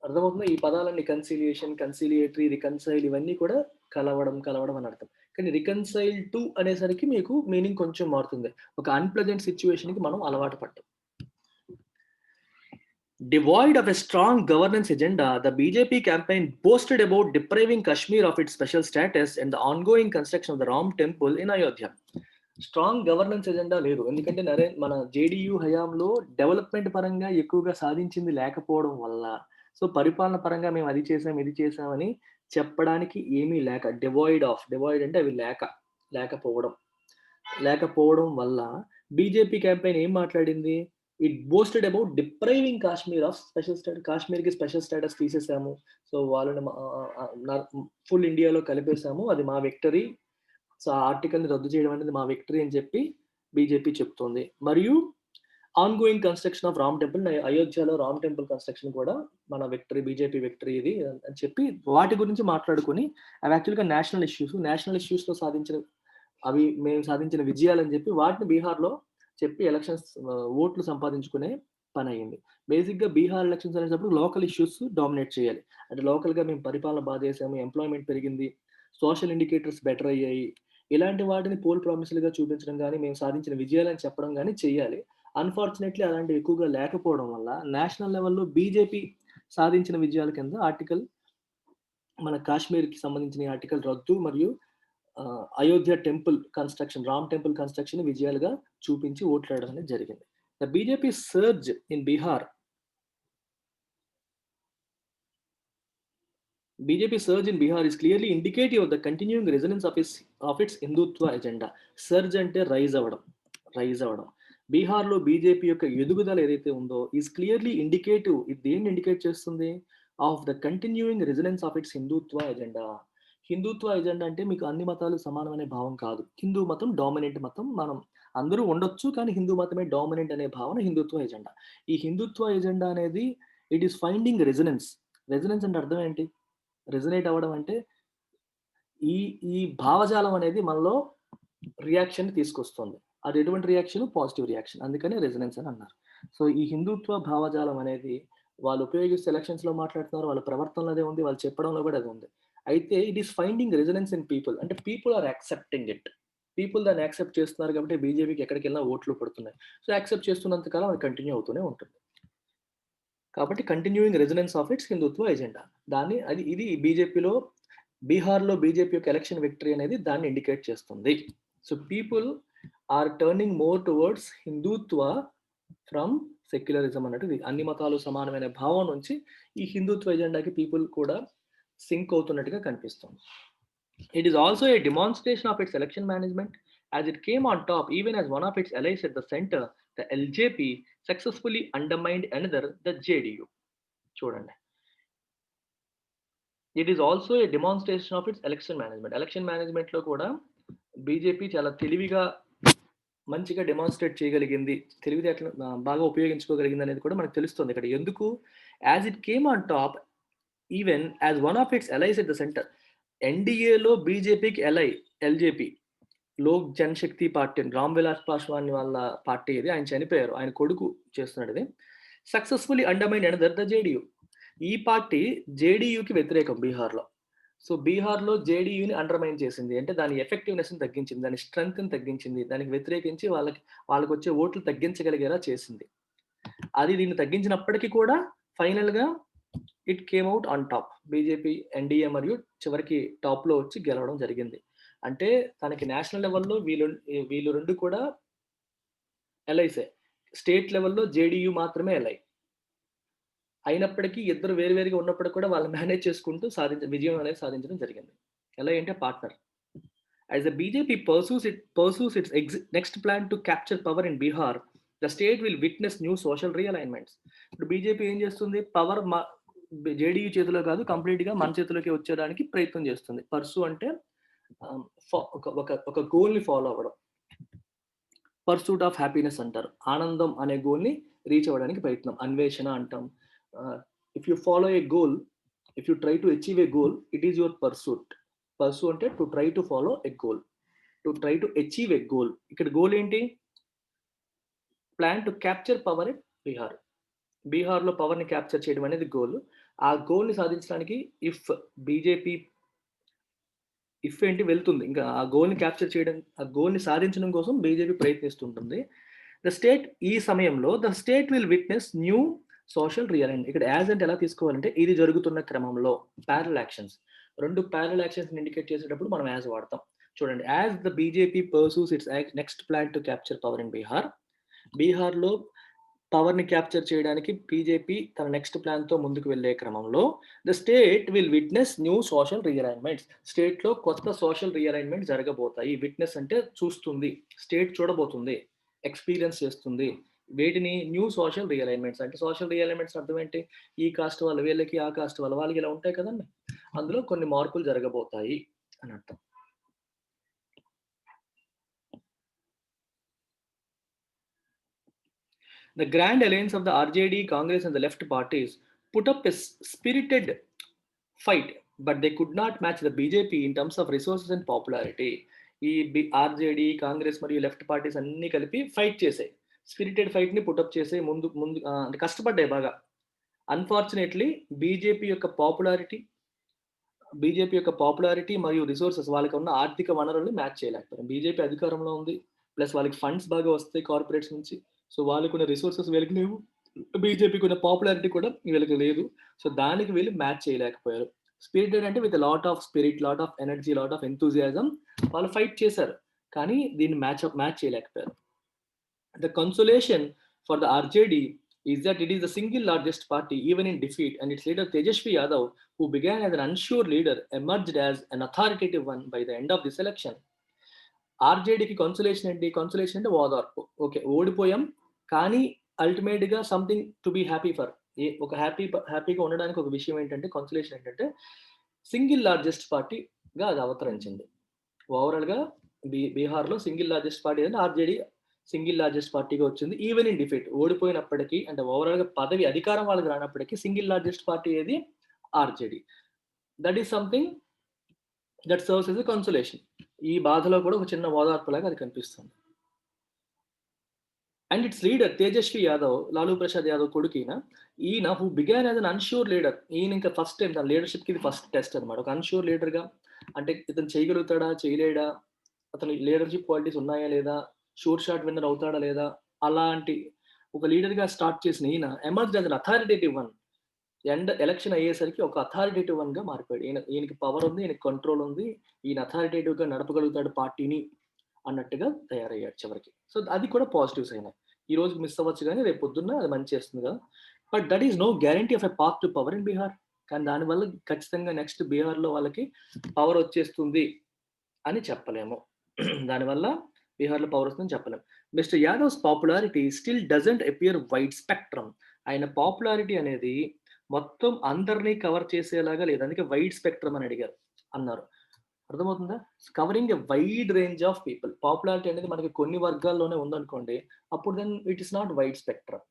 అర్థమవుతుందా? ఈ పదాలన్నీ కన్సీలియేషన్, కన్సీలియేటరీ, రికన్సైల్ ఇవన్నీ కూడా కలవడం అని అర్థం. కానీ రికన్సైల్ టు అనేసరికి మీకు మీనింగ్ కొంచెం మారుతుంది. ఒక అన్‌ప్లెజెంట్ సిట్యుయేషన్‌కి మనం అలవాటు పడ్డాం. Devoid of a strong governance agenda, the BJP campaign boasted about depriving Kashmir of its special status and the ongoing construction of the Ram temple in Ayodhya. Strong governance agenda లేదు. ఎందుకంటే మన JDU హయాంలో development పరంగా ఎక్కువగా సాధించింది లేకపోవడం వల్ల, so, పరిపాలన పరంగా మేము అది చేసాం, ఇది చేసామని చెప్పడానికి ఏమీ లేక డివాయిడ్ అంటే అవి లేకపోవడం. లేకపోవడం వల్ల బీజేపీ క్యాంపెయిన్ ఏం మాట్లాడింది? It boasted about depriving Kashmir of special status. కాశ్మీర్‌కి స్పెషల్ స్టేటస్ తీసేసాము. సో, వాళ్ళని ఫుల్ ఇండియాలో కలిపేసాము. అది మా విక్టరీ. సో, ఆ ఆర్టికల్‌ని రద్దు చేయడం అనేది మా విక్టరీ అని చెప్పి బీజేపీ చెప్తోంది. మరియు ongoing construction of Ram temple, అయోధ్యలో రామ్ టెంపుల్ కన్‌స్ట్రక్షన్ కూడా మన విక్టరీ, బీజేపీ విక్టరీ ఇది అని చెప్పి వాటి గురించి మాట్లాడుకొని అవి యాక్చువల్‌గా నేషనల్ ఇష్యూస్‌లో మేము సాధించిన విజయాలని చెప్పి వాటిని బీహార్‌లో చెప్పి ఓట్లు సంపాదించుకునే పనయింది. బేసిక్‌గా బీహార్ ఎలక్షన్స్ అనేటప్పుడు లోకల్ ఇష్యూస్ డామినేట్ చేయాలి. అంటే లోకల్‌గా మేము పరిపాలన చేసాము, ఎంప్లాయ్‌మెంట్ పెరిగింది, సోషల్ ఇండికేటర్స్ బెటర్ అయ్యాయి. ఇలాంటి వాటిని పోల్ ప్రామిస్‌లుగా చూపించడం గాని, మేము సాధించిన విజయాలని చెప్పడం గాని చెయ్యాలి. అన్‌ఫార్చునేట్‌లీ అలాంటివి ఎక్కువగా లేకపోవడం వల్ల నేషనల్ లెవెల్‌లో బీజేపీ సాధించిన విజయాల కింద మన కాశ్మీర్‌కి సంబంధించిన ఆర్టికల్ రద్దు మరియు Ayodhya temple construction, Ram temple construction విజయాలుగా చూపించి ఓట్లాడడం అనేది జరిగింది. The BJP surge in Bihar is clearly indicative of the continuing resonance of its Hindutva agenda. Surge అంటే రైజ్ అవ్వడం. బీహార్‌లో బీజేపీ యొక్క ఎదుగుదల ఏదైతే ఉందో ఈస్ క్లియర్లీ ఇండికేటివ్. ఇది దేన్ని ఇండికేట్ చేస్తుంది? Of the continuing resonance of it's Hindutva agenda. Hindutva agenda అంటే మీకు అన్ని మతాలు సమానమనే భావం కాదు. హిందూ మతం డామినెంట్ మతం. మనం అందరూ ఉండొచ్చు, కానీ హిందూ మతమే డామినెంట్ అనే భావన హిందుత్వ ఎజెండా. ఈ హిందుత్వ ఎజెండా అనేది it is finding resonance. Resonance అంటే అర్థం ఏంటి? రెసొనేట్ అవ్వడం అంటే ఈ ఈ భావజాలం అనేది మనలో రియాక్షన్‌ని తీసుకొస్తుంది. అది ఎటువంటి రియాక్షన్? Positive reaction. అందుకనే రెసొనెన్స్ అని అన్నారు. సో, ఈ హిందుత్వ భావజాలం అనేది వాళ్ళు ఉపయోగిస్తే ఎలక్షన్స్‌లో మాట్లాడుతున్నారు. వాళ్ళ ప్రవర్తనలో అదే ఉంది. వాళ్ళు చెప్పడంలో కూడా అదే ఉంది. అయితే it is finding resonance in people. అంటే people are accepting it. People దాన్ని యాక్సెప్ట్ చేస్తున్నారు కాబట్టి బీజేపీకి ఎక్కడికెళ్ళినా ఓట్లు పడుతున్నాయి. సో, యాక్సెప్ట్ చేస్తున్నంత కాలం అది కంటిన్యూ అవుతూనే ఉంటుంది. కాబట్టి continuing resonance of it's Hindutva agenda. ఇది బీహార్‌లో బీజేపీ యొక్క ఎలక్షన్ విక్టరీ అనేది దాన్ని ఇండికేట్ చేస్తుంది. So, people are turning more towards Hindutva from secularism అన్నట్టు. అన్ని మతాలు సమానమైన భావం నుంచి ఈ హిందుత్వ ఎజెండాకి పీపుల్ కూడా సింక్ అవుతున్నట్టుగా కనిపిస్తుంది. It is also a demonstration of its election management as it came on top even as one of its allies at the center, the LJP, successfully undermined another the JDU. చూడండి. It is also a demonstration of its election management. Election మేనేజ్మెంట్‌లో కూడా BJP చాలా తెలివిగా మంచిగా demonstrate చేయగలిగింది. తెలివితేటలు బాగా ఉపయోగించుకోగలిగిందనేది కూడా మనకు తెలుస్తుంది ఇక్కడ. ఎందుకు? As it came on top even as one of its allies at the centre. ఎన్‌డీఏలో బీజేపీకి ఎల్‌జేపీ లోక్ జనశక్తి పార్టీ అని రామ్ విలాస్ పాస్వాన్ వాళ్ళ పార్టీ ఇది. ఆయన చనిపోయారు. ఆయన కొడుకు చేస్తున్నాడు ఇది. Successfully undermined another the JDU. ఈ పార్టీ జేడీయూకి వ్యతిరేకం బీహార్‌లో. సో, బీహార్‌లో జేడీయూని అండర్మైన్ చేసింది. అంటే దాని ఎఫెక్టివ్‌నెస్‌ని తగ్గించింది. దాని స్ట్రెంగ్త్‌ని తగ్గించింది. దానికి వ్యతిరేకించి వాళ్ళకొచ్చే ఓట్లు తగ్గించగలిగేలా చేసింది. అది దీన్ని తగ్గించినప్పటికీ కూడా ఫైనల్‌గా it came out on top. BJP, NDA మరియు చివరికి టాప్‌లో వచ్చి గెలవడం జరిగింది. అంటే తనకి నేషనల్ లెవెల్‌లో వీళ్ళు 2 కూడా ఎలైసే. స్టేట్ లెవెల్‌లో జేడీయూ మాత్రమే ఎలై. అయినప్పటికీ ఇద్దరు వేరు వేరుగా ఉన్నప్పటికి కూడా వాళ్ళు మేనేజ్ చేసుకుంటూ విజయం అనేది సాధించడం జరిగింది. ఎలా అంటే partner. As the BJP pursues its next plan to capture power in Bihar, the state will witness new social realignments. ఇప్పుడు బీజేపీ ఏం చేస్తుంది? పవర్ జేడీయూ చేతిలో కాదు, కంప్లీట్‌గా మన చేతిలోకి వచ్చేయడానికి ప్రయత్నం చేస్తుంది. పర్సూ అంటే ఒక గోల్‌ని ఫాలో అవ్వడం. పర్సూట్ ఆఫ్ హ్యాపీనెస్ అంటారు. ఆనందం అనే గోల్‌ని రీచ్ అవ్వడానికి ప్రయత్నం. అన్వేషణ అంటాం. If you follow a goal, if you try to achieve a goal, it is your pursuit. Pursue అంటే to try to follow a goal. To try to achieve a goal. ఇక్కడ గోల్ ఏంటి? Plan to capture power in Bihar. బీహార్‌లో పవర్‌ని capture చేయడం అనేది goal. ఆ గోల్‌ని సాధించడానికి BJP ఏంటి వెళ్తుంది. ఇంకా ఆ గోల్‌ని క్యాప్చర్ చేయడం, ఆ గోల్‌ని సాధించడం కోసం బీజేపీ ప్రయత్నిస్తుంటుంది. ఈ సమయంలో the state will witness new social realignment. ఇక్కడ యాజ్ అంటే ఎలా తీసుకోవాలంటే ఇది జరుగుతున్న క్రమంలో ప్యారలల్ యాక్షన్స్. 2 ప్యారలల్ యాక్షన్స్‌ని ఇండికేట్ చేసేటప్పుడు మనం యాజ్ వాడతాం. చూడండి. As the BJP pursues its next plan to capture power in Bihar. బీహార్‌లో పవర్‌ని క్యాప్చర్ చేయడానికి బీజేపీ తన నెక్స్ట్ ప్లాన్‌తో ముందుకు వెళ్ళే క్రమంలో the state will witness new social realignments. స్టేట్‌లో కొత్త సోషల్ రియలైన్మెంట్ జరగబోతాయి. విట్నెస్ అంటే చూస్తుంది. స్టేట్ చూడబోతుంది. ఎక్స్‌పీరియన్స్ చేస్తుంది. వేటిని? New social realignments. అంటే సోషల్ రియలైన్మెంట్స్ అర్థం ఏంటి? ఈ కాస్ట్ వాళ్ళు వీళ్ళకి, ఆ కాస్ట్ వాళ్ళకి ఇలా ఉంటాయి కదండీ! అందులో కొన్ని మార్పులు జరగబోతాయి అని అర్థం. The grand alliance of the RJD, Congress and the left parties put up a spirited fight, but they could not match the BJP in terms of resources and popularity. ఈ ఆర్జేడీ, కాంగ్రెస్ మరియు లెఫ్ట్ పార్టీస్ అన్నీ కలిపి fight చేసాయి. Spirited ఫైట్‌ని put up చేసాయి. ముందు అంటే కష్టపడ్డాయి బాగా. Unfortunately BJP యొక్క పాపులారిటీ మరియు రిసోర్సెస్ వాళ్ళకున్న ఆర్థిక వనరుల్ని మ్యాచ్ చేయలేకపోయారు. బీజేపీ అధికారంలో ఉంది. ప్లస్ వాళ్ళకి ఫండ్స్ బాగా వస్తాయి కార్పొరేట్స్ నుంచి. సో వాళ్ళకున్న రిసోర్సెస్ వీళ్ళకి లేవు. బీజేపీకి ఉన్న పాపులారిటీ కూడా వీళ్ళకి లేదు. సో దానికి వీళ్ళు మ్యాచ్ చేయలేకపోయారు. స్పిరిటెడ్ అంటే with lot of spirit, lot of energy, lot of enthusiasm వాళ్ళు ఫైట్ చేశారు. కానీ దీన్ని మ్యాచ్ చేయలేకపోయారు. The consolation for the RJD is that it is the single largest party even in defeat, and its leader Tejashwi Yadav, who began as an unsure leader, emerged as an authoritative one by the end of this election. ఆర్జేడీకి consolation ఏంటి? Consolation అంటే ఓదార్పు. Okay. ఓడిపోయాం. కానీ అల్టిమేట్‌గా something to be happy for. ఒక హ్యాపీగా ఉండడానికి ఒక విషయం ఏంటంటే కన్సోలేషన్ ఏంటంటే సింగిల్ లార్జెస్ట్ పార్టీగా అది అవతరించింది. ఓవరాల్‌గా బీహార్‌లో సింగిల్ లార్జెస్ట్ పార్టీ అంటే ఆర్జేడీ సింగిల్ లార్జెస్ట్ పార్టీగా వచ్చింది. Even in defeat. ఓడిపోయినప్పటికీ అంటే ఓవరాల్‌గా అధికారం వాళ్ళకి రానప్పటికీ సింగిల్ లార్జెస్ట్ పార్టీ ఏది? RJD. That is something that serves as a consolation. ఈ బాధలో కూడా ఒక చిన్న ఓదార్పులాగా అది కనిపిస్తుంది. And its leader Tejashwi Yadav, Lalu Prasad Yadav కొడుకీన. ఈయన who began as an unsure leader. ఈయన ఇంకా ఫస్ట్ టైమ్ తన లీడర్‌షిప్‌కి ఇది ఫస్ట్ టెస్ట్ అన్నమాట. ఒక అన్‌ష్యూర్ లీడర్‌గా అంటే ఇతను చేయగలుగుతాడా? చేయలేడా? అతని లీడర్‌షిప్ క్వాలిటీస్ ఉన్నాయా లేదా? షూర్ షాట్ విన్నర్ అవుతాడా లేదా? అలాంటి ఒక లీడర్‌గా స్టార్ట్ చేసిన ఈయన ఎమర్జ్డ్ యాస్ అన్ అథారిటేటివ్ వన్. ఎలక్షన్ అయ్యేసరికి ఒక అథారిటేటివ్ వన్‌గా మారిపోయాడు. ఈయనకి పవర్ ఉంది. ఈయనకి కంట్రోల్ ఉంది. ఈయన అథారిటేటివ్‌గా నడపగలుగుతాడు పార్టీని అన్నట్టుగా తయారయ్యాడు చివరికి. సో అది కూడా పాజిటివ్ సైనే. ఈ రోజుకి మిస్ అవ్వచ్చు గానీ రేపు పొద్దున్న అది మంచి చేస్తుంది కదా! But that is no guarantee of a path to power in Bihar. కానీ దానివల్ల ఖచ్చితంగా నెక్స్ట్ బీహార్‌లో వాళ్ళకి పవర్ వచ్చేస్తుంది అని చెప్పలేము. దానివల్ల బీహార్లో పవర్ వస్తుందని చెప్పలేం. Mister Yadavs popularity still doesn't appear wide spectrum. ఆయన పాపులారిటీ అనేది మొత్తం అందరినీ కవర్ చేసేలాగా లేదు. అందుకే వైడ్ స్పెక్ట్రమ్ అని అన్నారు. అర్థమవుతుందా? Covering a wide range of people. Popularity అనేది మనకి కొన్ని వర్గాల్లోనే ఉందనుకోండి, అప్పుడు then it is not wide spectrum.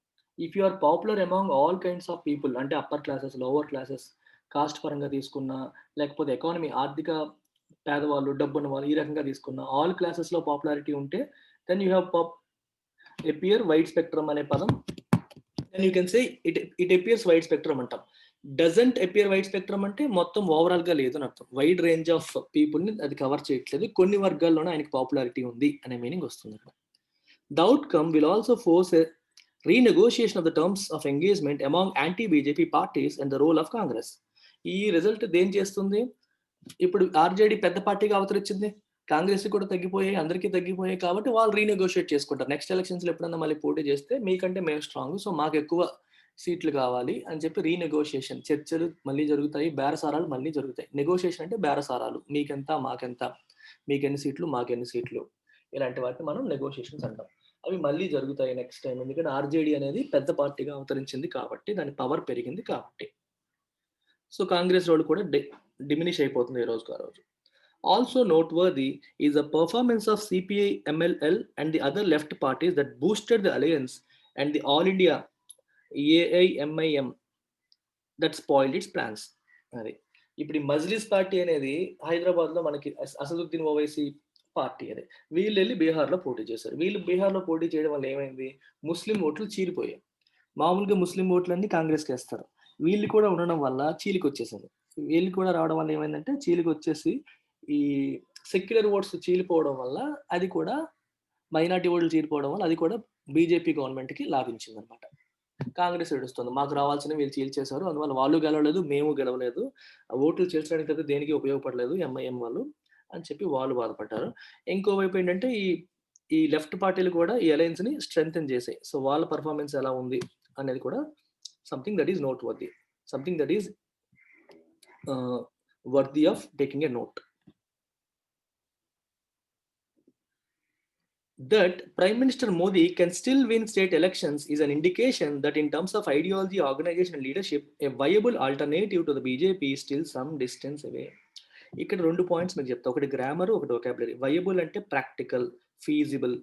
If you are popular among all kinds of people, అంటే upper classes, lower classes, caste పరంగా తీసుకున్నా, లేకపోతే ఎకానమీ ఆర్థిక పేదవాళ్ళు, డబ్బున్న వాళ్ళు, ఈ రకంగా తీసుకున్నా, ఆల్ క్లాసెస్‌లో పాపులారిటీ ఉంటే then you have appear wide spectrum అనే పదం, then you can say it appears wide spectrum అంటాం. డజంట్ అపియర్ వైడ్ స్పెక్ట్రమ్ అంటే మొత్తం ఓవరాల్‌గా లేదు అని అర్థం. వైడ్ రేంజ్ ఆఫ్ పీపుల్‌ని అది కవర్ చేయట్లేదు. కొన్ని వర్గాల్లోనే ఆయనకి పాపులారిటీ ఉంది అనే మీనింగ్ వస్తుంది అక్కడ. The outcome will also force a renegotiation of the terms of engagement among anti-BJP parties and the role of Congress. ఈ రిజల్ట్ దేం చేస్తుంది? ఇప్పుడు ఆర్జేడీ పెద్ద పార్టీగా అవతరించింది. కాంగ్రెస్ కూడా తగ్గిపోయాయి, అందరికీ తగ్గిపోయాయి కాబట్టి వాళ్ళు రీనెగోషియేట్ చేసుకుంటారు. నెక్స్ట్ ఎలక్షన్స్‌లో ఎప్పుడన్నా మళ్ళీ పోటీ చేస్తే మీకంటే మేము స్ట్రాంగ్, సో మాకు ఎక్కువ సీట్లు కావాలి అని చెప్పి రీనెగోషియేషన్ చర్చలు మళ్ళీ జరుగుతాయి, బేరసారాలు మళ్ళీ జరుగుతాయి. నెగోషియేషన్ అంటే బేరసారాలు, మీకెంత మాకెంత, మీకెన్ని సీట్లు మాకెన్ని సీట్లు, ఇలాంటి వాటిని మనం నెగోషియేషన్స్ అంటాం. అవి మళ్ళీ జరుగుతాయి నెక్స్ట్ టైం, ఎందుకంటే ఆర్జేడీ అనేది పెద్ద పార్టీగా అవతరించింది కాబట్టి, దాని పవర్ పెరిగింది కాబట్టి. సో కాంగ్రెస్ రోల్ కూడా డిమినిష్ అయిపోతుంది ఈ రోజుకు ఆ రోజు. Also noteworthy is the performance of CPI MLL and the other left parties that boosted the alliance and the All India AIMIM that spoiled its plans. అది ఇప్పుడు ఈ మజ్లిస్ పార్టీ అనేది హైదరాబాద్లో మనకి అసదుద్దీన్ ఓవైసీ పార్టీ అది, వీళ్ళు వెళ్ళి బీహార్లో పోటీ చేశారు. వీళ్ళు బీహార్లో పోటీ చేయడం వల్ల ఏమైంది, ముస్లిం ఓట్లు చీలిపోయాయి. మామూలుగా ముస్లిం ఓట్లన్నీ కాంగ్రెస్కి వేస్తారు, వీళ్ళు కూడా ఉండడం వల్ల చీలికి వచ్చేసింది. వీళ్ళు కూడా రావడం వల్ల ఏమైందంటే చీలికి వచ్చేసి ఈ సెక్యులర్ ఓట్స్ చీలిపోవడం వల్ల, అది కూడా మైనార్టీ ఓట్లు చీలిపోవడం వల్ల అది కూడా బీజేపీ గవర్నమెంట్కి లాభించింది అనమాట. కాంగ్రెస్ ఏడుస్తుంది, మాకు రావాల్సిన వీళ్ళు చీల్చేశారు, అందువల్ల వాళ్ళు గెలవలేదు, మేము గెలవలేదు, ఓట్లు చేర్చడానికి అయితే దేనికి ఉపయోగపడలేదు ఎంఐఎం వాళ్ళు అని చెప్పి వాళ్ళు బాధపడ్డారు. ఇంకోవైపు ఏంటంటే ఈ లెఫ్ట్ పార్టీలు కూడా ఈ అలయన్స్ ని స్ట్రెంగ్తెన్ చేసాయి. సో వాళ్ళ పర్ఫార్మెన్స్ ఎలా ఉంది అనేది కూడా something that is not worthy, something that is worthy of taking a note. That Prime Minister Modi can still win state elections is an indication that in terms of ideology, organization and leadership, a viable alternative to the BJP is still some distance away. ఇక్కడ 2 points మీకు చెప్తా, ఒకటి grammar, ఒకటి vocabulary. Viable అంటే practical, feasible,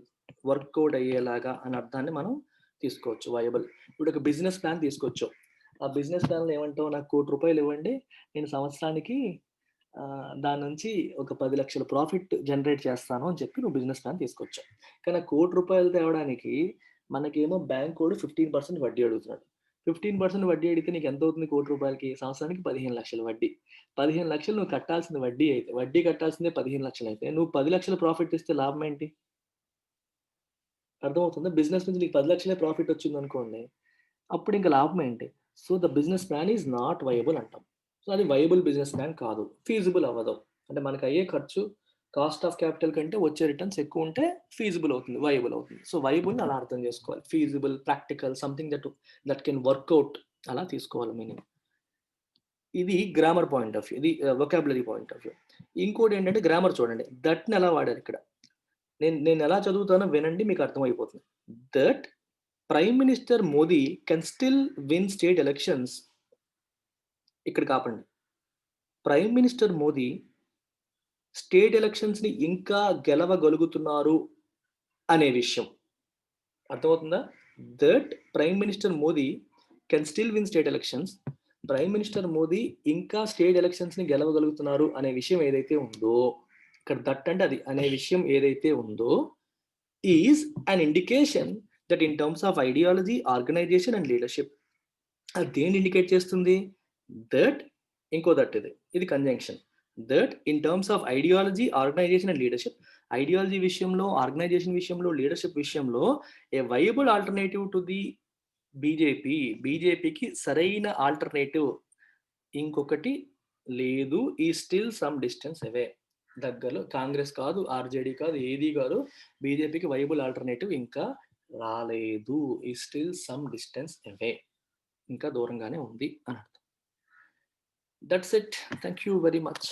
work out అయ్యేలాగా అని అర్థాన్ని మనం తీసుకోవచ్చు వయబుల్. ఇప్పుడు ఒక బిజినెస్ ప్లాన్ తీసుకోవచ్చు, ఆ బిజినెస్ ప్లాన్లో ఏమంటావు, నాకు ₹1,00,00,000 ఇవ్వండి, నేను సంవత్సరానికి దాని నుంచి ఒక 10 లక్షల ప్రాఫిట్ జనరేట్ చేస్తాను అని చెప్పి నువ్వు బిజినెస్ ప్లాన్ తీసుకొచ్చావు. కానీ ₹1,00,00,000 తేవడానికి మనకేమో బ్యాంక్ వాడు 15% వడ్డీ అడుగుతున్నాడు. 15% వడ్డీ అడిగితే నీకు ఎంత అవుతుంది ₹1,00,00,000కి? సంవత్సరానికి 15,00,000 వడ్డీ. 15,00,000 నువ్వు కట్టాల్సింది వడ్డీ అయితే, వడ్డీ కట్టాల్సిందే 15,00,000 అయితే, నువ్వు 10 లక్షల ప్రాఫిట్ ఇస్తే లాభం ఏంటి? అర్థమవుతుందా? బిజినెస్ నుంచి నీకు 10 లక్షలే ప్రాఫిట్ వచ్చిందనుకోండి, అప్పుడు ఇంకా లాభం ఏంటి? So the business plan is not viable అంటాం. సో అది వయబుల్ బిజినెస్ ప్లాన్ కాదు, ఫీజిబుల్ అవ్వదు. అంటే మనకు అయ్యే ఖర్చు కాస్ట్ ఆఫ్ క్యాపిటల్ కంటే వచ్చే రిటర్న్స్ ఎక్కువ ఉంటే ఫీజిబుల్ అవుతుంది, వయబుల్ అవుతుంది. సో వయబుల్ అలా అర్థం చేసుకోవాలి, feasible, practical, something that can work out, అలా తీసుకోవాలి మీనింగ్. ఇది గ్రామర్ పాయింట్ ఆఫ్ వ్యూ, ఇది వొకాబులరీ పాయింట్ ఆఫ్ వ్యూ. ఇంకోటి ఏంటంటే గ్రామర్ చూడండి, దట్ని ఎలా వాడారు ఇక్కడ. నేను ఎలా చదువుతానో వినండి, మీకు అర్థమైపోతుంది. That prime minister Modi can still win state elections. ఇక్కడ కాపండి, prime minister Modi state elections ని ఇంకా గెలవగలుగుతున్నారు అనే విషయం అర్థమవుతుందా? That prime minister Modi can still win state elections. Prime minister Modi ఇంకా స్టేట్ ఎలక్షన్స్ ని గెలవగలుగుతున్నారు అనే విషయం ఏదైతే ఉందో, ఇక్కడ దట్ అంటే అది అనే విషయం ఏదైతే ఉందో, is an indication that in terms of ideology, organization and leadership. అది దేన్ని ఇండికేట్ చేస్తుంది? దట్, ఇంకో దట్, ఇది conjunction. That in terms of ideology, organization and leadership, ideology విషయంలో, ఆర్గనైజేషన్ విషయంలో, లీడర్షిప్ విషయంలో a viable alternative to the బీజేపీకి సరైన ఆల్టర్నేటివ్ ఇంకొకటి లేదు, ఈ స్టిల్ సమ్ డిస్టెన్స్ అవే. దగ్గరలో కాంగ్రెస్ కాదు, ఆర్జేడీ కాదు, ఏది కాదు, బీజేపీకి వైబుల్ ఆల్టర్నేటివ్ ఇంకా రాలేదు, ఈ స్టిల్ సమ్ డిస్టెన్స్ అవే, ఇంకా దూరంగానే ఉంది అని అర్థం. That's it, thank you very much.